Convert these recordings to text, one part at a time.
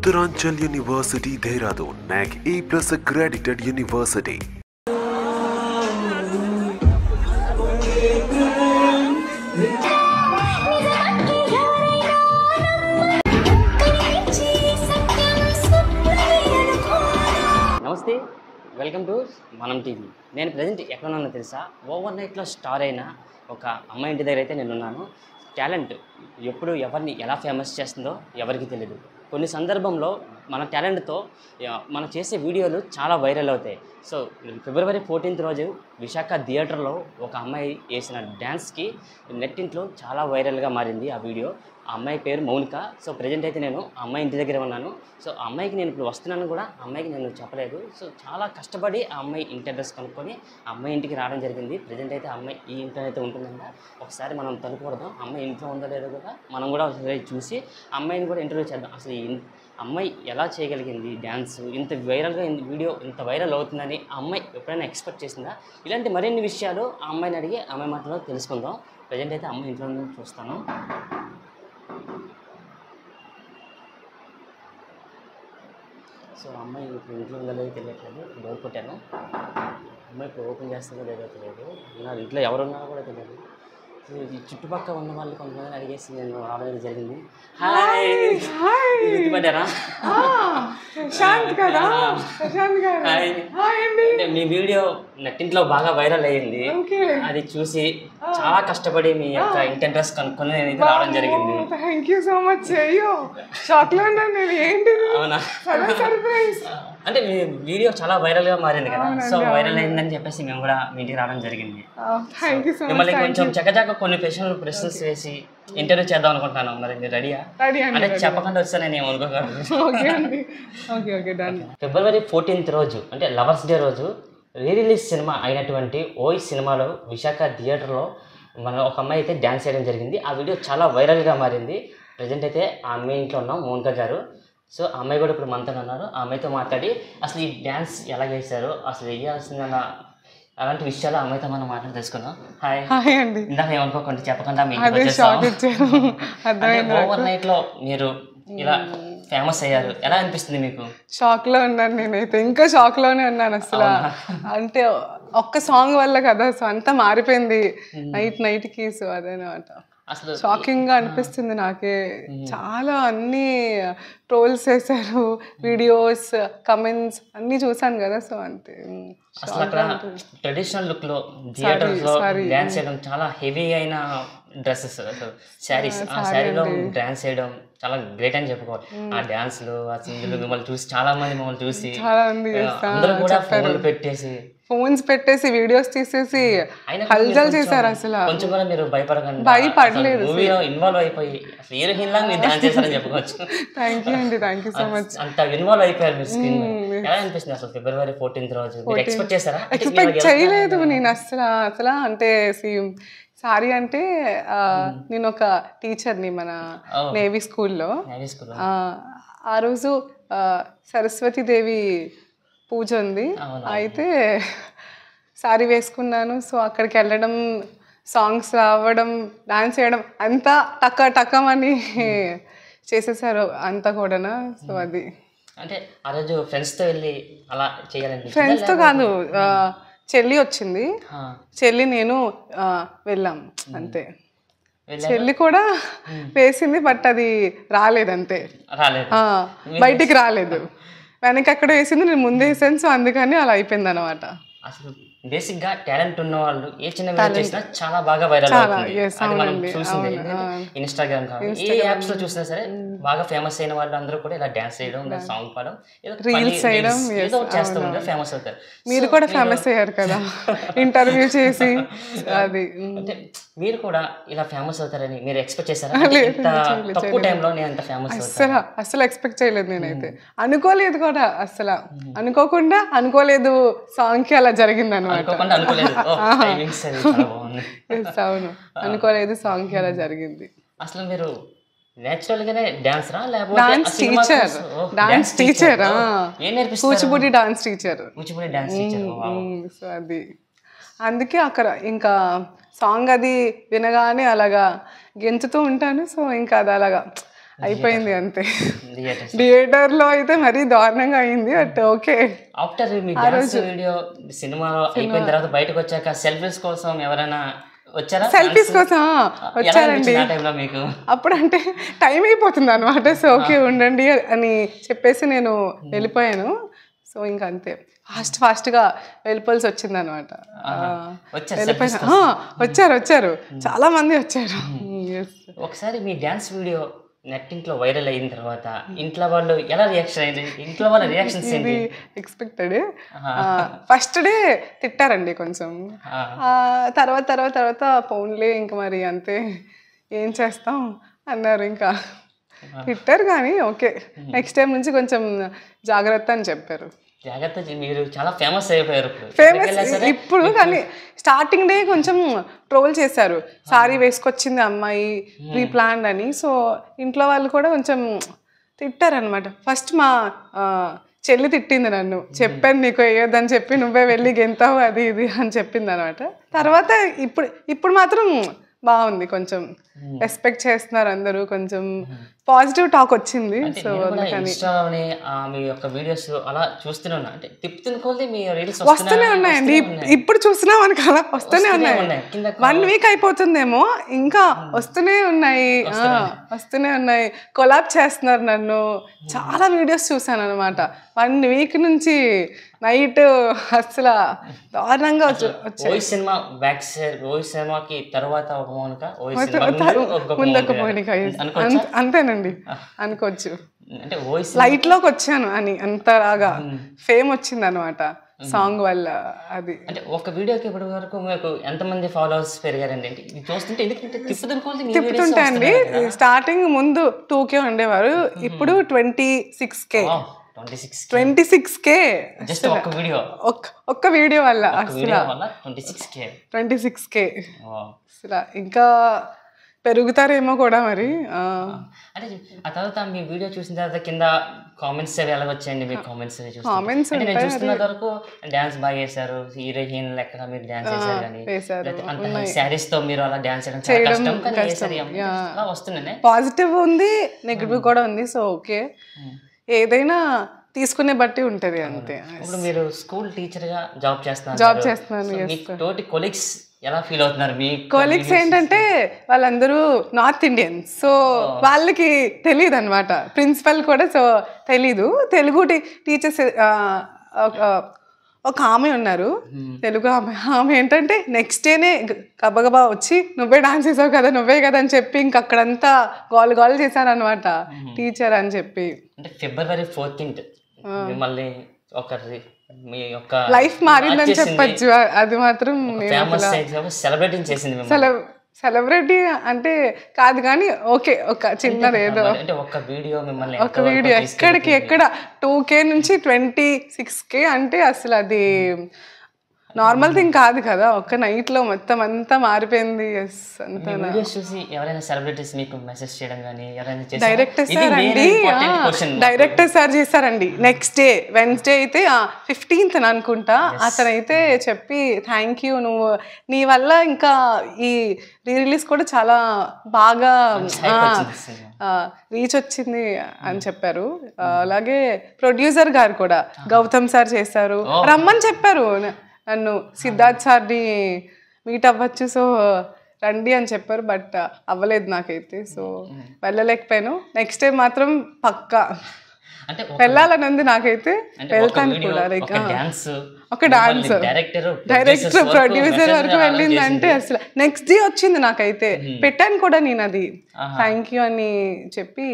Uttaranchal University, Dehradun, NAC A+ accredited university. నమస్తే, welcome to మనం TV. నేను present ఎక్కడ ఉన్నానో తెలుసా? ఓవర్ నైట్లో స్టార్ అయిన ఒక అమ్మాయి ఇంటి దగ్గర అయితే నేను ఉన్నాను. టాలెంట్ ఎప్పుడు ఎవరిని ఎలా ఫేమస్ చేస్తుందో ఎవరికి తెలియదు. కొన్ని సందర్భంలో మన టాలెంట్తో మనం చేసే వీడియోలు చాలా వైరల్ అవుతాయి. సో ఫిబ్రవరి 14th రోజు విశాఖ థియేటర్లో ఒక అమ్మాయి వేసిన డ్యాన్స్కి నెట్టింట్లో చాలా వైరల్గా మారింది ఆ వీడియో. ఆ అమ్మాయి పేరు మౌనిక. సో ప్రజెంట్ అయితే నేను ఆ అమ్మాయి ఇంటి దగ్గర ఉన్నాను. సో ఆ అమ్మాయికి నేను ఇప్పుడు వస్తున్నాను కూడా ఆ అమ్మాయికి నేను చెప్పలేదు. సో చాలా కష్టపడి ఆ అమ్మాయి ఇంటి అడ్రస్ కనుక్కొని ఆ అమ్మాయి ఇంటికి రావడం జరిగింది. ప్రజెంట్ అయితే ఆ అమ్మాయి ఈ ఇంట్లో అయితే ఉంటుందంట. ఒకసారి మనం తనుకోవడం అమ్మాయి ఇంట్లో ఉందో లేదో కూడా మనం కూడా ఒకసారి చూసి అమ్మాయిని కూడా ఇంటర్వ్యూ చేద్దాం. అసలు అమ్మాయి ఎలా చేయగలిగింది డ్యాన్స్, ఇంత వైరల్గా వీడియో ఇంత వైరల్ అవుతుందని ఆ అమ్మాయి ఎప్పుడైనా ఎక్స్పెక్ట్ చేసిందా? ఇలాంటి మరిన్ని విషయాలు ఆ అమ్మాయిని అడిగి ఆ అమ్మాయి మాటలో తెలుసుకుందాం. ప్రజెంట్ అయితే అమ్మాయి ఇంట్లో చూస్తాను. సో అమ్మాయి ఇప్పుడు ఇంట్లో ఉందో లేదో తెలియట్లేదు. డోర్ కొట్టాను. అమ్మాయి ఇప్పుడు ఓపెన్ చేస్తుందో లేదో తెలియదు. నా ఇంట్లో ఎవరున్నారో కూడా తెలియదు. ఈ చుట్టుపక్కల ఉన్న వాళ్ళు కొంతమందిని అడిగేసి నేను రావడం జరిగింది. హాయ్, గుర్తుపట్టారా? మీ వీడియో నెట్టింట్లో బాగా వైరల్ అయ్యింది. అది చూసి చాలా కష్టపడి మీ యొక్క ఇంటి అడ్రస్ కనుక్కొని నేను ఇది రావడం జరిగింది. అవునా? అంటే మీ వీడియో చాలా వైరల్ గా మారింది కదా, సో వైరల్ అయిందని చెప్పేసి మేము కూడా మీ ఇంటికి రావడం జరిగింది. మిమ్మల్ని కొంచెం చక్కచక్క కొన్ని ప్రశ్నలు వేసి ఇంటర్వ్యూ చేద్దాం అనుకుంటున్నాను. మరి మీరు రెడీయా? అంటే చెప్పకుండా వచ్చానని ఏం అనుకోకూడదు. ఫిబ్రవరి 14th రోజు అంటే లవర్స్ డే రోజు రిలీజ్ సినిమా అయినటువంటి ఓయ్ సినిమాలో విశాఖ థియేటర్లో మన ఒక అమ్మాయి అయితే డ్యాన్స్ చేయడం జరిగింది. ఆ వీడియో చాలా వైరల్గా మారింది. ప్రజెంట్ అయితే ఆ అమ్మాయి ఇంట్లో ఉన్నాం, మౌనిక గారు. సో ఆ అమ్మాయి కూడా ఇప్పుడు మనతో ఉన్నారు. ఆ అమ్మాయితో మాట్లాడి అసలు ఈ డ్యాన్స్ ఎలా చేశారు, అసలు వేయాల్సిన అలాంటి విషయాలు అమ్మాయితో మనం మాట్లాడి తెలుసుకున్నాం. హాయ్ అండి. ఇందాక ఏమనుకోకుండా చెప్పకుండా ఓవర్ నైట్ లో మీరు ఇలా ఫేమస్ అయ్యారు, ఎలా అనిపిస్తుంది మీకు? షాక్ లో ఉన్నాను నేనైతే, ఇంకా షాక్ లోనే ఉన్నాను అసలు. అంటే ఒక్క సాంగ్ వల్ల కదా, సో అంతా మారిపోయింది నైట్ కి. సో అదేనమాట, అసలు షాకింగ్ గా అనిపిస్తుంది నాకే. చాలా అన్ని ట్రోల్స్ చేశారు, వీడియోస్, కమెంట్స్ అన్ని చూసాను కదా. సో అంతే, అసలు అక్కడ ట్రెడిషనల్ లుక్ లో థియేటర్ లో డాన్స్ చేయడం, చాలా హెవీ అయిన డ్రెస్సెస్, శారీస్, ఆ శారీలో డాన్స్ చేయడం చాలా గ్రేట్ అని చెప్పుకోవాలి. ఆ డాన్స్లు, ఆ సింగిల్ మిమ్మల్ని చూసి చాలా మంది మమ్మల్ని చూసి అందరూ కూడా ఫోన్స్ పెట్టేసి వీడియోస్ తీసేసి హల్చల్ చేశారు. అసలు కొంచెం కూడా మీరు భయపడలేదు, మూవీలో ఇన్వాల్వ్ అయిపోయి హీరోయిన్ లాగా మీరు డాన్స్ చేశారని చెప్పుకోవచ్చు. థ్యాంక్ యూ అండి, థ్యాంక్ యూ సో మచ్. అంత ఇన్వాల్వ్ అయిపోయారు మీరు స్క్రీన్. ఎలా అనిపిస్తుంది అసలు ఫిబ్రవరి 14th రోజు? ఎక్స్పెక్ట్ చేశారా? ఎక్స్పెక్ట్ చేయలేదు నేను అసలు. అంటే సారీ అంటే నేను ఒక టీచర్ని మన నేవీ స్కూల్లో. ఆ రోజు సరస్వతీదేవి పూజ ఉంది, అయితే సారీ వేసుకున్నాను. సో అక్కడికి వెళ్ళడం, సాంగ్స్ రావడం, డాన్స్ చేయడం అంతా టక్కమని చేసేసారు అంతా కూడా. సో అది అంటే ఆ రోజు ఫ్రెండ్స్తో వెళ్ళి అలా చేయాలంటే, ఫ్రెండ్స్తో కాదు, చెల్లి వచ్చింది, చెల్లి నేను వెళ్ళాం అంతే. చెల్లి కూడా వేసింది, బట్ అది రాలేదంతే, బయటికి రాలేదు. వెనక అక్కడ వేసింది, నేను ముందే వేసాను. సో అందుకని అలా అయిపోయింది అనమాట. అసలు బేసిక్ గా టాలెంట్ ఉన్న వాళ్ళు ఏ చిన్న వీడియో చేసినా చాలా బాగా వైరల్ అవుతుంది. అది మనం చూసింది ఇన్స్టాగ్రామ్ కాదు, ఏ యాప్స్ లో చూసినా సరే బాగా ఫేమస్ అయిన వాళ్ళు అందరూ కూడా ఇలా డాన్స్ చేయడం, సాంగ్ పాడడం, రీల్స్ చేయడం చేస్తూ ఉంటారు, ఫేమస్ అవుతారు. మీరు కూడా ఫేమస్ అయ్యారు కదా ఇంటర్వ్యూ చేసి. అది అంటే మీరు కూడా ఇలా ఫేమస్ అవుతారని మీరు ఎక్స్పెక్ట్ చేశారా? తక్కువ టైంలో నేను అంత ఫేమస్ అసలు ఎక్స్పెక్ట్ చేయలేదు నేనైతే, అనుకోలేదు కూడా అసలు. అనుకోలేదు సాంగ్ కి అలా జరిగింది అనమాట. అవును, అనుకోలేదు సాంగ్ కి అలా జరిగింది. అసలు మీరు నేచురల్ గానే డాన్సరా లేకపోతే dance teacher? Kuchipudi dance teacher. So అది అందుకే అక్కడ ఇంకా సాంగ్ అది వినగానే అలాగా గెంతుతూ ఉంటాను. సో ఇంకా అది అలాగా అయిపోయింది అంతే. థియేటర్లో అయితే మరీ దారుణంగా అయింది. But okay. After me dance video సినిమాలో అయిపోయిన తర్వాత బయటకు వచ్చాక సెల్ఫీస్ కోసం ఎవరైనా వచ్చారా? సెల్ఫీస్ కోసం వచ్చారండి. మీకు అప్పుడు అంటే టైం అయిపోతుంది అనమాట. సో ఓకే ఉండండి అని చెప్పేసి నేను వెళ్ళిపోయాను. సో ఇంకా అంతే ఫాస్ట్గా వెళ్ళిపోవాల్సి వచ్చింది అనమాట. వచ్చారు చాలా మంది వచ్చారు. ఒకసారి మీ డ్యాన్స్ వీడియో నెట్టింట్లో వైరల్ అయిన తర్వాత ఇంట్లో వాళ్ళు ఎలా రియాక్షన్ అయింది? ఇంట్లో వాళ్ళ రియాక్షన్స్ ఏంటి? ఎక్స్పెక్టెడ్. ఫస్ట్ డే తిట్టారండి కొంచెం. తర్వాత ఫోన్లే ఇంకా మరి అంతే ఏం చేస్తాం అన్నారు. ఇంకా తిట్టారు కానీ ఓకే నెక్స్ట్ టైం నుంచి కొంచెం జాగ్రత్త అని చెప్పారు. జాగ్రత్త, మీరు చాలా ఫేమస్ అయిపోయారు. ఇప్పుడు కానీ స్టార్టింగ్ డే కొంచెం ట్రోల్ చేశారు. సారీ వేసుకొచ్చింది అమ్మాయి ప్రీ ప్లాన్డ్ అని. సో ఇంట్లో వాళ్ళు కూడా కొంచెం తిట్టారనమాట. ఫస్ట్ మా చెల్లి తిట్టింది నన్ను, చెప్పాను నీకు వేయొద్దని చెప్పి నువ్వే వెళ్ళి గెంతావు అది ఇది అని చెప్పింది అనమాట. తర్వాత ఇప్పుడు మాత్రం బాగుంది, కొంచెం రెస్పెక్ట్ చేస్తున్నారు అందరూ, కొంచెం పాజిటివ్ టాక్ వచ్చింది. సో ఇన్స్టాలోనే మీ యొక్క వీడియోస్ అలా చూస్తూనే ఉన్నా, అంటే తిప్పుతున్న కొద్దీ మీ రీల్స్ వస్తూనే ఉన్నాయండి. ఇప్పుడు చూసినా మనకు అలా వస్తూనే ఉన్నాయి. 1 వీక్ అయిపోతుందేమో ఇంకా వస్తూనే ఉన్నాయి. కొలాబ్ చేస్తున్నారు నన్ను. చాలా వీడియోస్ చూసాను అనమాట. 1 వీక్ నుంచి నైట్ అసలు దారుణంగా వచ్చాయి. సినిమా బ్యాక్ సైడ్ రోహిత్ సినిమాకి తర్వాత ఒక మౌనిక, ముందొక మౌనిక అంతేనండి అనుకోవచ్చు. లైట్ లోకి వచ్చాను అని అంతలాగా ఫేమ్ వచ్చింది అనమాట సాంగ్ వల్ల. అది అంటే ఒక వీడియోకి ఇప్పటి వరకు మీకు ఎంతమంది ఫాలోవర్స్ పెరిగారండి? చూస్తుంటే తిప్పుతుంటే అండి స్టార్టింగ్ ముందు 2K ఉండేవారు, ఇప్పుడు 26K. 26K ఒక్క వీడియో వల్ల అసలు 26K అసలు ఇంకా పెరుగుతారేమో కూడా మరి. అంటే ఆ తర్వాత మీ వీడియో చూసిన తర్వాత కింద కామెంట్స్ అవి ఎలా వచ్చాయండి? మీ కామెంట్స్ నేను చూస్తున్న వరకు డాన్స్ బాగా చేశారు, హీరోయిన్ లెక్క మీరు డాన్స్ చేశారు కానీ అంత శారీస్ తో మీరు అలా డాన్స్ చేయడం వస్తున్నాయి. పాజిటివ్ ఉంది, నెగిటివ్ కూడా ఉంది. సో ఓకే, ఏదైనా తీసుకునే బట్టి ఉంటది అంతే. ఇప్పుడు మీరు స్కూల్ టీచర్ గా జాబ్ చేస్తున్నాను. తోటి కొలీగ్స్ ఎలా ఫీల్ అవుతున్నారు? మీ కొలీగ్స్ ఏంటంటే వాళ్ళందరూ నార్త్ ఇండియన్స్. సో వాళ్ళకి తెలియదు అనమాట, ప్రిన్సిపల్ కూడా సో తెలీదు. తెలుగు టీచర్స్ ఒక ఆమె ఉన్నారు, తెలుగు ఆమె ఏంటంటే నెక్స్ట్ డేనే గబగబా వచ్చి నువ్వే డాన్స్ చేసావు కదా నువ్వే కదా అని చెప్పి ఇంక అక్కడంతా గోల్ చేశారు అనమాట టీచర్ అని చెప్పి. అంటే February 14th మిమ్మల్ని మీ యొక్క లైఫ్ మారిందని చెప్పచ్చు. అది మాత్రం సెలబ్రిటీ అంటే కాదు కానీ ఓకే ఒక చిన్నది ఏదో ఒక వీడియో ఎక్కడ 2K నుంచి 26K అంటే అసలు అది నార్మల్ థింగ్ కాదు కదా. ఒక్క నైట్ లో మొత్తం అంతా మారిపోయింది. డైరెక్టర్ సార్ చేశారండి. నెక్స్ట్ డే వెన్స్డే అయితే 15th అనుకుంటా, అతనైతే చెప్పి థ్యాంక్ యూ, నువ్వు నీ వల్ల ఇంకా ఈ రిలీజ్ కూడా చాలా బాగా రీచ్ వచ్చింది అని చెప్పారు. అలాగే ప్రొడ్యూసర్ గారు కూడా గౌతమ్ సార్ చేశారు, రమ్మని చెప్పారు నన్ను, సిద్ధార్థ్ సార్ని మీట్ అవ్వచ్చు సో రండి అని చెప్పారు. బట్ అవ్వలేదు నాకైతే, సో వెళ్ళలేకపోయాను. నెక్స్ట్ టైం మాత్రం పక్కా వెళ్ళాలని ఉంది నాకైతే, వెళ్తాను కూడా. లైక్ ఒక డాన్స్ డైరెక్టర్ ప్రొడ్యూసర్ వరకు వెళ్ళిందంటే అసలు నెక్స్ట్ డే వచ్చింది నాకైతే. పెట్టాను కూడా నేను అది, థ్యాంక్ యూ అని చెప్పి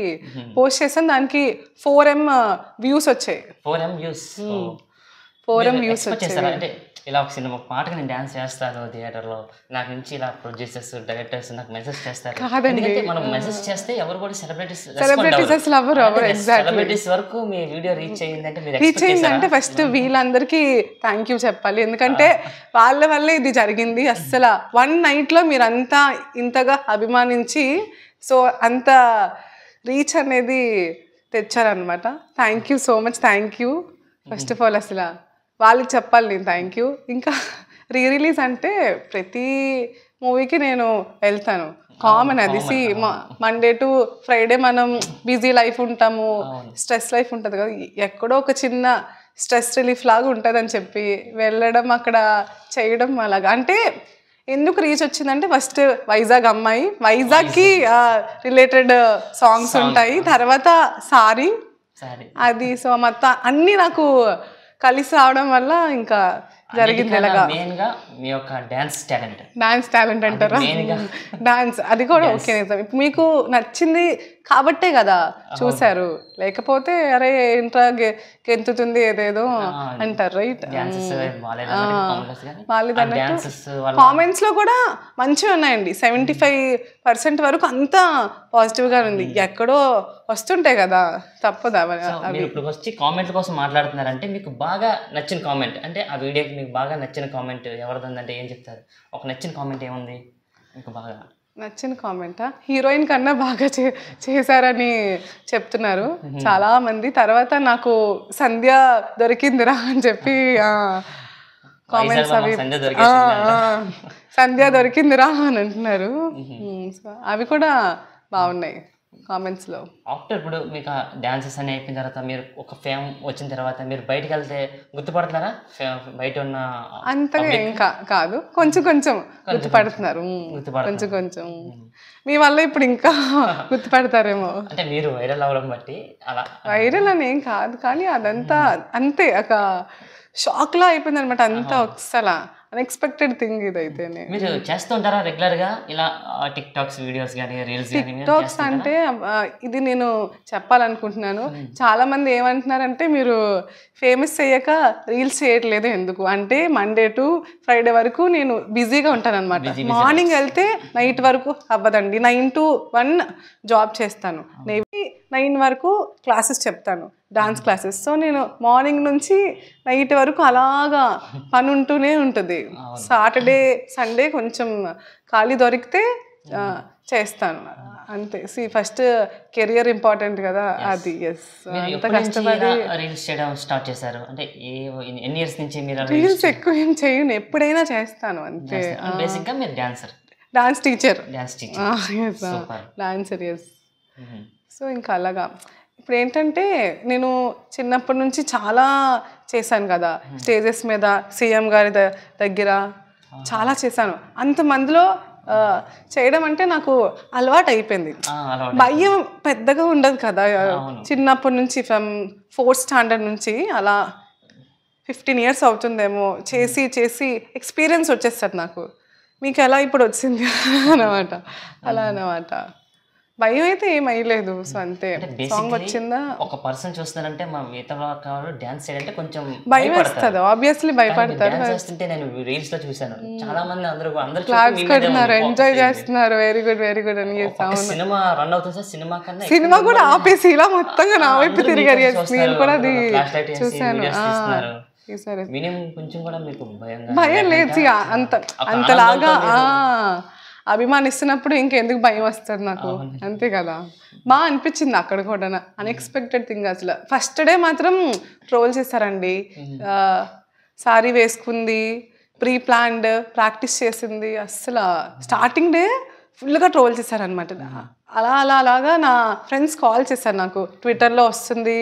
పోస్ట్ చేశాను. దానికి 4M వ్యూస్ వచ్చాయి. 4M వ్యూస్ వచ్చాయి. ఇలా ఒక సినిమా పాటగా నేను డాన్స్ చేస్తాను థియేటర్లో, నాకు నుంచి ఇలా ప్రొడ్యూసర్స్ డైరెక్టర్స్ నాకు మెసేజ్ చేస్తారు. మనం మెసేజ్ చేస్తే ఎవరు కూడా సెలబ్రిటీస్ వరకు మీ వీడియో రీచ్ అయ్యిందంటే ఫస్ట్ వీళ్ళందరికీ థ్యాంక్ యూ చెప్పాలి. ఎందుకంటే వాళ్ళ వల్లే ఇది జరిగింది. అస్సలు 1 night లో మీరంతా ఇంతగా అభిమానించి సో అంత రీచ్ అనేది తెచ్చారనమాట. Thank you so much, thank you first of all. అసలు వాళ్ళకి చెప్పాలి నేను థ్యాంక్ యూ. ఇంకా రిలీజ్ అంటే ప్రతి మూవీకి నేను వెళ్తాను. కామన్ అది. మండే టు ఫ్రైడే మనం బిజీ లైఫ్ ఉంటాము, స్ట్రెస్ లైఫ్ ఉంటుంది కదా, ఎక్కడో ఒక చిన్న స్ట్రెస్ రిలీఫ్ లాగా ఉంటుంది అని చెప్పి వెళ్ళడం, అక్కడ చేయడం అలాగా. అంటే ఎందుకు రీచ్ వచ్చిందంటే ఫస్ట్ వైజాగ్ అమ్మాయి, వైజాగ్కి రిలేటెడ్ సాంగ్స్ ఉంటాయి, తర్వాత సారీ అది. సో మొత్తం అన్నీ నాకు కలిసి రావడం వల్ల ఇంకా జరిగింది. ఎలాగా మీ యొక్క డాన్స్ టాలెంట్ అంటారా? డాన్స్ అది కూడా ఓకే. నిజం, మీకు నచ్చింది కాబట్టే కదా చూసారు, లేకపోతే అరే ఏంట్రా గెంతుతుంది ఏదేదో అంటారు, రైట్? వాళ్ళది అన్నట్టు కామెంట్స్ లో కూడా మంచిగా ఉన్నాయండి. 75% వరకు అంతా పాజిటివ్ గా ఉంది. ఎక్కడో వస్తుంటాయి కదా, తప్పదా? ఇప్పుడు వచ్చి కామెంట్ల కోసం మాట్లాడుతున్నారంటే మీకు బాగా నచ్చిన కామెంట్ అంటే ఆ వీడియోకి మీకు బాగా నచ్చిన కామెంట్ ఎవరిదంటే ఏం చెప్తారు? ఒక నచ్చిన కామెంట్ ఏముంది మీకు బాగా నచ్చిన కామెంటా? హీరోయిన్ కన్నా బాగా చేశారని చెప్తున్నారు చాలా మంది. తర్వాత నాకు సంధ్య దొరికిందిరా అని చెప్పి కామెంట్స్ అవి, సంధ్య దొరికిందిరా అని అంటున్నారు. అవి కూడా బాగున్నాయి కామెంట్స్ లో. ఆఫ్టర్ ఇప్పుడు మీకు డాన్సెస్ అని అయిపోయిన తర్వాత మీరు ఒక ఫేమ్ వచ్చిన తర్వాత మీరు బయటకు వెళ్తే గుర్తుపడుతున్నారా? బయట ఉన్న అంతగా ఇంకా కాదు, కొంచెం కొంచెం గుర్తుపడుతున్నారు. కొంచెం మీ వల్ల ఇప్పుడు ఇంకా గుర్తుపడతారేమో. అంటే మీరు వైరల్ అవ్వడం బట్టి అలా. వైరల్ అని ఏం కాదు, కానీ అదంతా అంతే ఒక షాక్ లా అయిపోయింది అనమాట. అంతా ఒకసారి అన్ఎక్స్పెక్టెడ్ థింగ్ ఇదైతే. మీరు చేస్తుంటారా రెగ్యులర్ గా ఇలా టిక్ టాక్స్ వీడియోస్ కానీ రీల్స్? టిక్ టాక్స్ అంటే ఇది నేను చెప్పాలనుకుంటున్నాను. చాలా మంది ఏమంటున్నారంటే మీరు ఫేమస్ అయ్యాక రీల్స్ చేయట్లేదు ఎందుకు అంటే, మండే టు ఫ్రైడే వరకు నేను బిజీగా ఉంటాను అనమాట. మార్నింగ్ వెళ్తే నైట్ వరకు అవ్వదండి. 9 to 1 జాబ్ చేస్తాను, 9 వరకు క్లాసెస్ చెప్తాను, డాన్స్ క్లాసెస్. సో నేను మార్నింగ్ నుంచి నైట్ వరకు అలాగా పని ఉంటూనే ఉంటుంది. సాటర్డే సండే కొంచెం ఖాళీ దొరికితే చేస్తాను అంతే. ఫస్ట్ కెరియర్ ఇంపార్టెంట్ కదా, అది. ఎస్, అంత కష్టపడి రీల్స్ చేయడం స్టార్ట్ చేశారు అంటే ఎన్ని ఇయర్స్ నుంచి మీరు? రీల్స్ ఎక్కువ ఏం చేయను, ఎప్పుడైనా చేస్తాను అంతే. బేసిక్గా మీరు dancer, dance teacher, dancer. Yes. So ఇంకా అలాగా ఇప్పుడు ఏంటంటే నేను చిన్నప్పటి నుంచి చాలా చేశాను కదా, స్టేజెస్ మీద సీఎం గారి దగ్గర చాలా చేశాను. అంతమందిలో చేయడం అంటే నాకు అలవాటు అయిపోయింది. భయం పెద్దగా ఉండదు కదా చిన్నప్పటి నుంచి. ఫ్రమ్ 4th standard నుంచి అలా 15 years అవుతుందేమో చేసి చేసి ఎక్స్పీరియన్స్ వచ్చేస్తుంది నాకు. మీకు ఎలా ఇప్పుడు వచ్చింది అన్నమాట, అలా అన్నమాట. భయం అయితే ఏం అయ్యలేదు. సో అంతే, సాంగ్ వచ్చిందా. ఒక పర్సన్ చూస్తున్నారంటే మా మిగతా డాన్స్ చేయాలంటే కొంచెం భయం వేస్తుంది, ఆబ్వియస్లీ భయపడతారు. నేను రీల్స్ లో చూసాను చాలా మంది, అందరూ క్లాప్స్ కొడుతున్నారు, ఎంజాయ్ చేస్తున్నారు, వెరీ గుడ్ వెరీ గుడ్ అని. సినిమా రన్ అవుతుంది, సినిమా కన్నా సినిమా కూడా ఆపేసి ఇలా మొత్తంగా నా వైపు తిరిగారు. నేను కూడా అది చూసాను. భయం లేదు, అంతలాగా అభిమానిస్తున్నప్పుడు ఇంకెందుకు భయం వస్తుంది నాకు, అంతే కదా. బాగా అనిపించింది అక్కడ కూడా, అన్ఎక్స్పెక్టెడ్ థింగ్. అసలు ఫస్ట్ డే మాత్రం ట్రోల్ చేశారండి. సారీ వేసుకుంది, ప్రీ ప్లాన్డ్, ప్రాక్టీస్ చేసింది. అసలు స్టార్టింగ్ డే ఫుల్గా ట్రోల్ చేశారనమాట. అలాగా నా ఫ్రెండ్స్ కాల్ చేశారు నాకు, ట్విట్టర్లో వస్తుంది,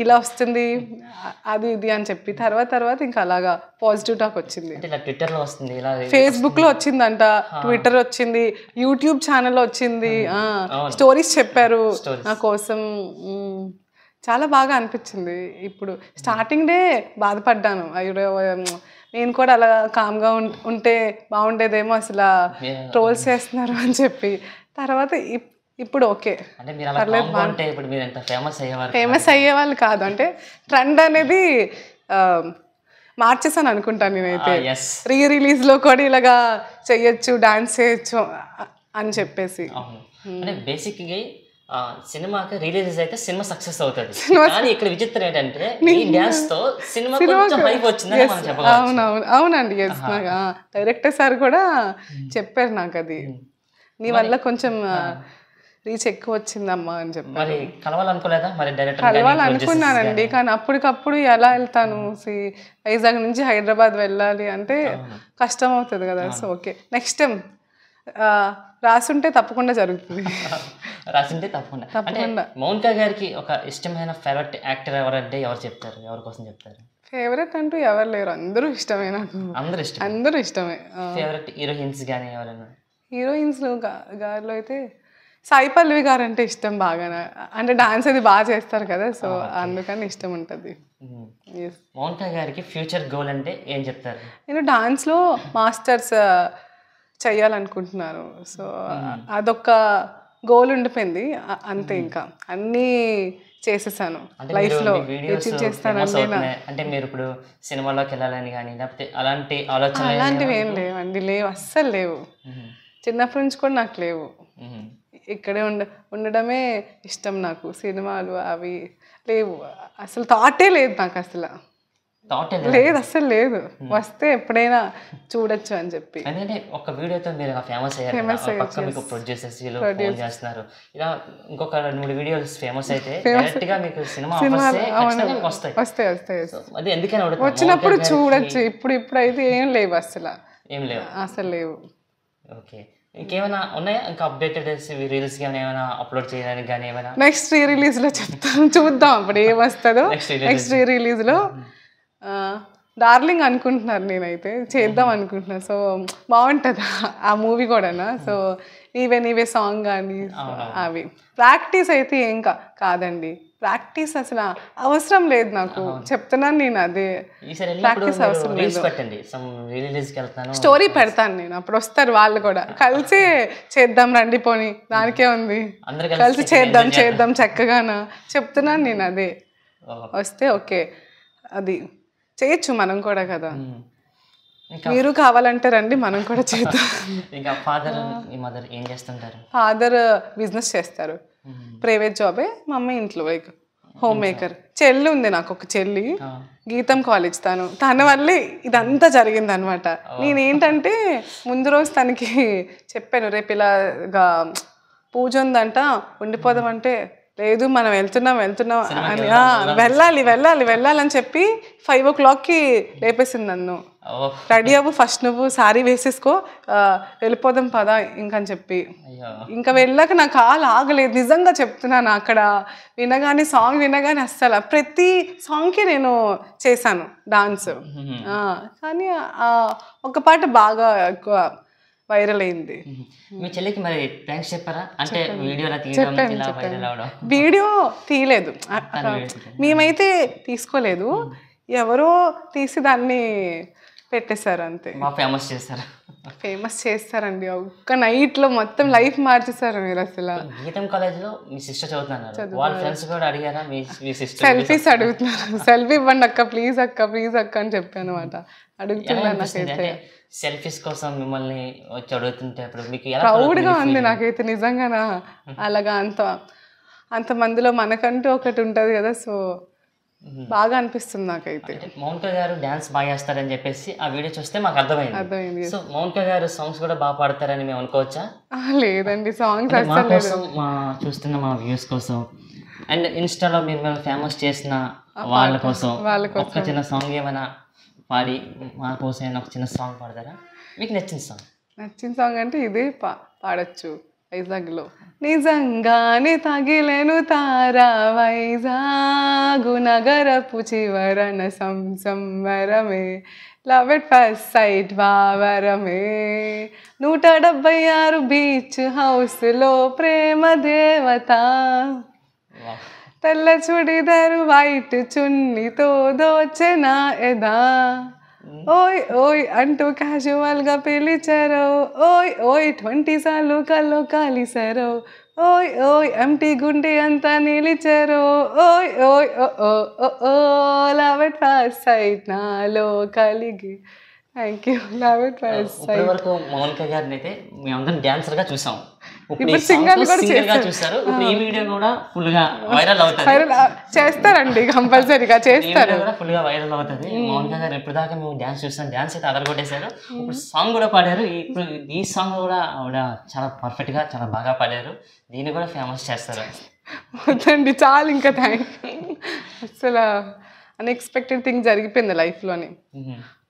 ఇలా వస్తుంది, అది ఇది అని చెప్పి. తర్వాత ఇంకా అలాగా పాజిటివ్ టాక్ వచ్చింది. ఫేస్బుక్లో వచ్చిందంట, ట్విట్టర్ వచ్చింది, యూట్యూబ్ ఛానల్లో వచ్చింది, స్టోరీస్ చెప్పారు నా కోసం. చాలా బాగా అనిపించింది. ఇప్పుడు స్టార్టింగ్ డే బాధపడ్డాను, అయ్యో నేను కూడా అలా కామ్గా ఉంటే బాగుండేదేమో, అసలు ట్రోల్స్ చేస్తున్నారు అని చెప్పి. తర్వాత ఇప్పుడు ఓకే, ఫేమస్ అయ్యేవాళ్ళు కాదు అంటే ట్రెండ్ అనేది మార్చేసాను అనుకుంటాను నేనైతే. రిలీజ్లో కూడా ఇలాగా చెయ్యొచ్చు, డాన్స్ చేయొచ్చు అని చెప్పేసి. బేసిక్గా సినిమాకి రిలీజ్ అయితే సినిమా సక్సెస్ అవుతుంది, కానీ ఇక్కడ విచిత్రం ఏంటంటే ఈ డాన్స్ తో సినిమా కొంచెం హైప్ వచ్చిందని మనం చెప్పగలం. అవునండి, ఎస్. డైరెక్టర్ సార్ కూడా చెప్పారు నాకు, అది నీ వల్ల కొంచెం రీచ్ ఎక్కువ వచ్చిందమ్మా అని చెప్పి. కలవాలనుకున్నానండి, కానీ అప్పటికప్పుడు ఎలా వెళ్తాను? వైజాగ్ నుంచి హైదరాబాద్ వెళ్ళాలి అంటే కష్టం అవుతుంది కదా. సో ఓకే, నెక్స్ట్ టైం రాసుంటే తప్పకుండా జరుగుతుంది. రాసింటే తప్పకుండా. అంటే మౌనిక గారికి ఒక ఇష్టమైన ఫేవరెట్ యాక్టర్ ఎవరంటే ఎవరు చెప్తారు? ఎవరి కోసం చెప్తారు? ఫేవరెట్ అంటూ ఎవరు లేరు, అందరూ ఇష్టమే నాకు. అందరూ ఇష్టమే. ఫేవరెట్ హీరోయిన్స్ కానీ ఎవరైనా? హీరోయిన్స్లో గారిలో అయితే సాయి పల్లవి గారు అంటే ఇష్టం బాగా. అంటే డాన్స్ అది బాగా చేస్తారు కదా, సో అందుకని ఇష్టం ఉంటుంది. మౌనిక గారికి ఫ్యూచర్ గోల్ అంటే ఏం చెప్తారు? నేను డాన్స్లో మాస్టర్స్ చెయ్యాలనుకుంటున్నాను. సో అదొక గోల్ ఉండిపోయింది అంతే. ఇంకా అన్నీ చేసేసాను లైఫ్లో, అచీవ్ చేస్తానండి. అంటే మీరు ఇప్పుడు సినిమాలోకి వెళ్ళాలని కానీ లేకపోతే అలాంటి ఆలోచన? అలాంటివి ఏం లేవండి, లేవు, అస్సలు లేవు. చిన్నప్పటి నుంచి కూడా నాకు లేవు. ఇక్కడే ఉండడమే ఇష్టం నాకు. సినిమాలు అవి లేవు, అసలు థాటే లేదు నాకు. అసలు లేదు, అస్సలు లేదు. వస్తే ఎప్పుడైనా చూడొచ్చు అని చెప్పి. ఎందుకంటే ఒక వీడియోతో మీరు ఫేమస్ అయ్యారు, మీకు ప్రొడ్యూసర్స్ ఫోన్ చేస్తున్నారు. ఇలా ఇంకొక 2-3 వీడియోస్ ఫేమస్ అయితే డైరెక్ట్ గా మీకు సినిమా వస్తాయి. అది ఎందుకని వచ్చినప్పుడు చూడొచ్చు. ఇప్పుడైతే ఏం లేవు, అసలు లేవు. ఓకే, ఇంకేమైనా ఉన్నాయా? ఇంకా అప్డేటెడ్ రీల్స్ కానీ ఏమైనా అప్లోడ్ చేయడానికి కానీ ఏమైనా? నెక్స్ట్ రీ రిలీజ్ లో చెప్తాను, చూద్దాం అప్పుడు ఏమొస్తుందో. నెక్స్ట్ రీ రిలీజ్ లో డార్లింగ్ అనుకుంటున్నారు, నేనైతే చేద్దాం అనుకుంటున్నాను. సో బాగుంటుంది ఆ మూవీ కూడానా. సో నీవే సాంగ్ కానీ అవి ప్రాక్టీస్ అయితే ఏం కాదండి. ప్రాక్టీస్ అసలు అవసరం లేదు నాకు, చెప్తున్నాను నేను. అదే ప్రాక్టీస్ అవసరం లేదు. స్టోరీ పెడతాను నేను, అప్పుడు వస్తారు వాళ్ళు కూడా. కలిసి చేద్దాం రండి, పోనీ దానికే ఉంది, కలిసి చేద్దాం చక్కగానా. చెప్తున్నాను నేను అదే. వస్తే ఓకే, అది చేయొచ్చు మనం కూడా కదా. మీరు కావాలంటే రండి, మనం కూడా చేద్దాం. ఫాదర్ బిజినెస్ చేస్తారు, ప్రైవేట్ జాబే. మా అమ్మ ఇంట్లో లైక్ హోమ్ మేకర్. చెల్లి ఉంది నాకు, ఒక చెల్లి, గీతం కాలేజ్. తన వల్లే ఇదంతా జరిగింది అనమాట. నేనేంటంటే ముందు రోజు తనకి చెప్పాను, రేపు ఇలాగా పూజ ఉందంట ఉండిపోదామంటే, లేదు మనం వెళ్తున్నాం అని, వెళ్ళాలని చెప్పి 5 o'clockకి లేపేసింది నన్ను. రెడీ అవ్వు ఫస్ట్, నువ్వు శారీ వేసేసుకో, వెళ్ళిపోదాం పదా ఇంకని చెప్పి. ఇంకా వెళ్ళాక నా కాలు ఆగలేదు, నిజంగా చెప్తున్నాను. అక్కడ సాంగ్ వినగానే అస్సలు ప్రతి సాంగ్కి నేను చేశాను డాన్స్. కానీ ఒక పాట బాగా ఎక్కువ వైరల్ అయింది. మీ చెల్లికి మరి థ్యాంక్స్ చెప్పారా? అంటే వీడియో తీయలేదు మేమైతే, తీసుకోలేదు, ఎవరో తీసి దాన్ని పెట్టేశారు అంతే. ఫేమస్ చేస్తారండి, ఒక్క నైట్లో మొత్తం లైఫ్ మార్చేశారు మీరు. అసలు గీతం కాలేజ్లో మీ సిస్టర్ చదువుతున్నారు, వాళ్ళ ఫ్రెండ్స్ కూడా అడిగారా మీ సిస్టర్? సెల్ఫీస్ అడుగుతున్నారు, సెల్ఫీ ఇవ్వండి అక్క, ప్లీజ్ అక్క అని చెప్పాను అనమాట. అడుగుతున్నాను, నాకైతే సెల్ఫీస్ కోసం మిమ్మల్ని వచ్చి అడుగుతుంటే మీకు ప్రౌడ్గా ఉంది నాకైతే నిజంగానా. అలాగా అంత మందిలో మనకంటూ ఒకటి ఉంటుంది కదా, సో బాగా అనిపిస్తుంది నాకైతే. మౌనిక గారు డాన్స్ బాగా చేస్తారని చెప్పేసి ఆ వీడియో చూస్తే మాకు అర్థమైంది. సో మౌనిక గారు సాంగ్స్ కూడా బాగా పాడతారని మేము అనుకోవచ్చా? లేదండి, సాంగ్స్ మా చూస్తున్న మా వ్యూస్ కోసం అండ్ ఇన్స్టాలో మీరు ఫేమస్ చేసిన వాళ్ళ కోసం ఒక చిన్న సాంగ్ ఏమైనా పాడి మా కోసం ఒక చిన్న సాంగ్ పాడతారా? మీకు నచ్చిన సాంగ్ అంటే ఇదే పాడచ్చు. వైజాగ్లో నిజంగానే తగిలేను తారా, వైజాగు నగరపు చివరన సంవరమే, లవ్ ఎట్ ఫస్ట్ సైట్ వావరమే, 176 బీచ్ హౌస్లో ప్రేమ దేవత, తెల్ల చుడిదారు వైట్ చున్నీతో దోచెనా ఎదా, ఓయ్ అంటూ క్యాజువల్గా పిలిచారో, ఓయ్ 20 సార్లు కల్లో కాలిసారో, ఓయ్ ఎంటీ గుండె అంతా నిలిచారో, ఓ లవ్ ఎట్ ఫస్ట్ సైట్ నాలో కలిగి. Thank you. Love at first site. ఇప్పటివరకు మౌనిక గారిని అయితే మేమందరం డాన్సర్గా చూసాం, ఇప్పుడు సింగర్ కూడా చూస్తారు. ఇప్పుడు ఈ వీడియో కూడా ఫుల్ గా వైరల్ అవుతుంది, చేస్తారండి, కంపల్సరీగా చేస్తారు, ఫుల్ గా వైరల్ అవుతుంది. మౌనిక గారు ఇప్పుడు దాకా మేము డాన్స్ చూస్తాం, డాన్స్ అయితే అదరగొట్టేశారు. ఇప్పుడు సాంగ్ కూడా పాడారు. ఇప్పుడు ఈ సాంగ్ కూడా ఆవిడ చాలా పర్ఫెక్ట్ గా చాలా బాగా పాడారు. దీన్ని కూడా ఫేమస్ చేస్తారు. వద్దండి చాలు, ఇంకా థ్యాంక్ యూ. అసలు అన్ఎక్స్పెక్టెడ్ థింగ్ జరిగిపోయింది లైఫ్లోని,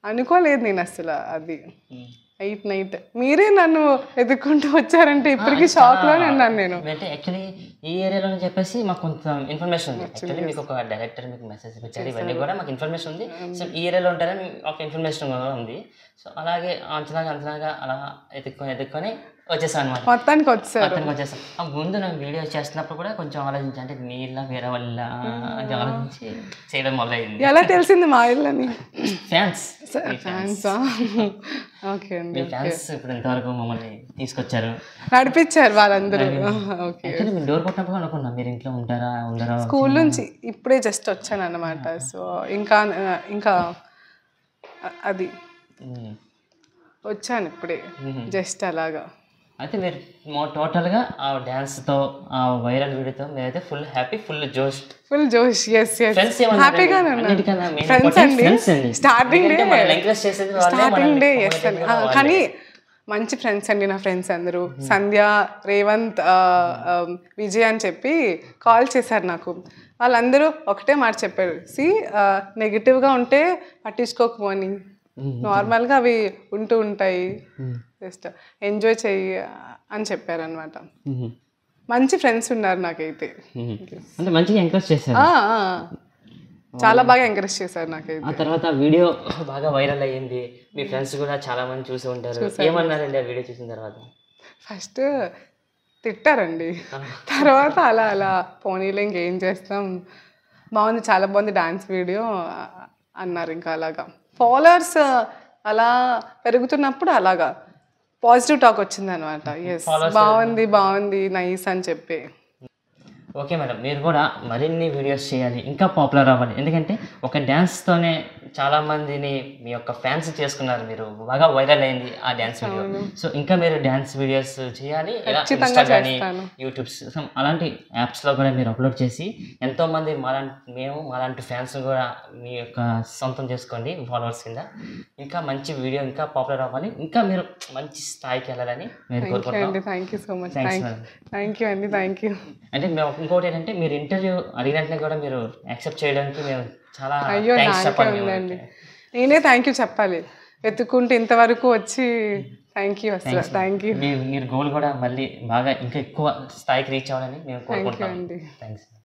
అనుకోలేదు నేను అసలు. అది నైట్ మీరే నన్ను ఎదుక్కుంటూ వచ్చారంటే ఇప్పటికీ షాక్లోనే ఉన్నాను నేను. అంటే యాక్చువల్లీ ఈ ఏరియాలో చెప్పేసి మాకు కొంత ఇన్ఫర్మేషన్ ఉంది. యాక్చువల్లీ మీకు ఒక డైరెక్టర్ మీకు మెసేజ్ ఇచ్చారు, ఇవన్నీ కూడా మాకు ఇన్ఫర్మేషన్ ఉంది. సో ఈ ఏరియాలో ఉంటారని ఒక ఇన్ఫర్మేషన్ కూడా ఉంది. సో అలాగే అంచనాగా అలా ఎత్తుక్కొని వచ్చేసాను అనమాట. మొత్తానికి వచ్చేసాను. ముందు నేను వీడియో చేస్తున్నప్పుడు కూడా కొంచెం ఆలోచించి, అంటే మీ ఇల్లా వేరే వాళ్ళ అని ఆలోచించి చేయడం మొదలైంది. ఎలా తెలిసింది మా ఇల్లని? ఫ్యాన్స్ ఓకే అండి. మీ ఫ్యాన్స్ ఇప్పుడు ఇంతవరకు మమ్మల్ని తీసుకొచ్చారు, నడిపించారు వాళ్ళందరూ. మీరు డోర్ కొట్టినప్పుడు అనుకున్నా మీరు ఇంట్లో ఉండరా. స్కూల్ నుంచి ఇప్పుడే జస్ట్ వచ్చాను అన్నమాట. సో ఇంకా అది వచ్చాను ఇప్పుడే జస్ట్ అలాగా. అయితే మీరు టోటల్గా ఆ డ్యాన్స్తో ఆ వైరల్ వీడియోతో మీరైతే ఫుల్ హ్యాపీ, ఫుల్ జోష్. ఎస్ హ్యాపీగానే ఉన్నాను. ఫ్రెండ్స్ అండి, స్టార్టింగ్ డే ఎస్ అండి. కానీ మంచి ఫ్రెండ్స్ అండి నా ఫ్రెండ్స్ అందరూ. సంధ్య, రేవంత్, విజయ్ అని చెప్పి కాల్ చేశారు నాకు. వాళ్ళందరూ ఒకటే మాట చెప్పారు, నెగిటివ్గా ఉంటే పట్టించుకోకపోని, నార్మల్గా అవి ఉంటూ ఉంటాయి, జస్ట్ ఎంజాయ్ చెయ్యి అని చెప్పారనమాట. మంచి ఫ్రెండ్స్ ఉన్నారు నాకైతే. అంటే మంచిగా ఎంకరేజ్ చేశారు, చాలా బాగా ఎంకరేజ్ చేశారు నాకైతే. ఆ తర్వాత వీడియో బాగా వైరల్ అయ్యింది, మీ ఫ్రెండ్స్ కూడా చాలా మంది చూసి ఉంటారు. ఏమన్నారండి ఆ వీడియో చూసిన తర్వాత? ఫస్ట్ తిట్టారండి, తర్వాత అలా పోనీలో ఇంకేం చేస్తాం, బాగుంది, చాలా బాగుంది డాన్స్ వీడియో అన్నారు. ఇంకా అలాగా ఫాలోవర్స్ అలా పెరుగుతున్నప్పుడు అలాగా పాజిటివ్ టాక్ వచ్చింది అనమాట. ఎస్, బాగుంది నైస్ అని చెప్పి. ఓకే మేడం, మీరు కూడా మరిన్ని వీడియోస్ చేయాలి, ఇంకా పాపులర్ అవ్వాలి. ఎందుకంటే ఒక డ్యాన్స్తోనే చాలామందిని మీ యొక్క ఫ్యాన్స్ చేసుకున్నారు, మీరు బాగా వైరల్ అయింది ఆ డ్యాన్స్ వీడియో. సో ఇంకా మీరు డ్యాన్స్ వీడియోస్ చేయాలి, ఇన్స్టా కానీ యూట్యూబ్స్ అలాంటి యాప్స్లో కూడా మీరు అప్లోడ్ చేసి ఎంతోమంది మాలాంటి ఫ్యాన్స్ కూడా మీ యొక్క సొంతం చేసుకోండి ఫాలోవర్స్ కింద. ఇంకా మంచి వీడియో ఇంకా పాపులర్ అవ్వాలి, ఇంకా మీరు మంచి స్థాయికి వెళ్ళాలని మీరు కోరుకుంటున్నాం. Thank you so much. Thank you అండి. Thank you. అంటే మేము ఇంకోటి ఏంటంటే, మీరు ఇంటర్వ్యూ అడిగినట్లే కూడా మీరు యాక్సెప్ట్ చేయడానికి మేము చాలా ఉందండి. నేనే థ్యాంక్ యూ చెప్పాలి, వెతుక్కుంటే ఇంతవరకు వచ్చి. థ్యాంక్ యూ అసలు, థ్యాంక్ యూ. మీరు గోల్ కూడా మళ్ళీ బాగా ఇంకా ఎక్కువ స్థాయికి రీచ్ అవ్వాలని మేము కోరుకుంటున్నాం. థ్యాంక్స్.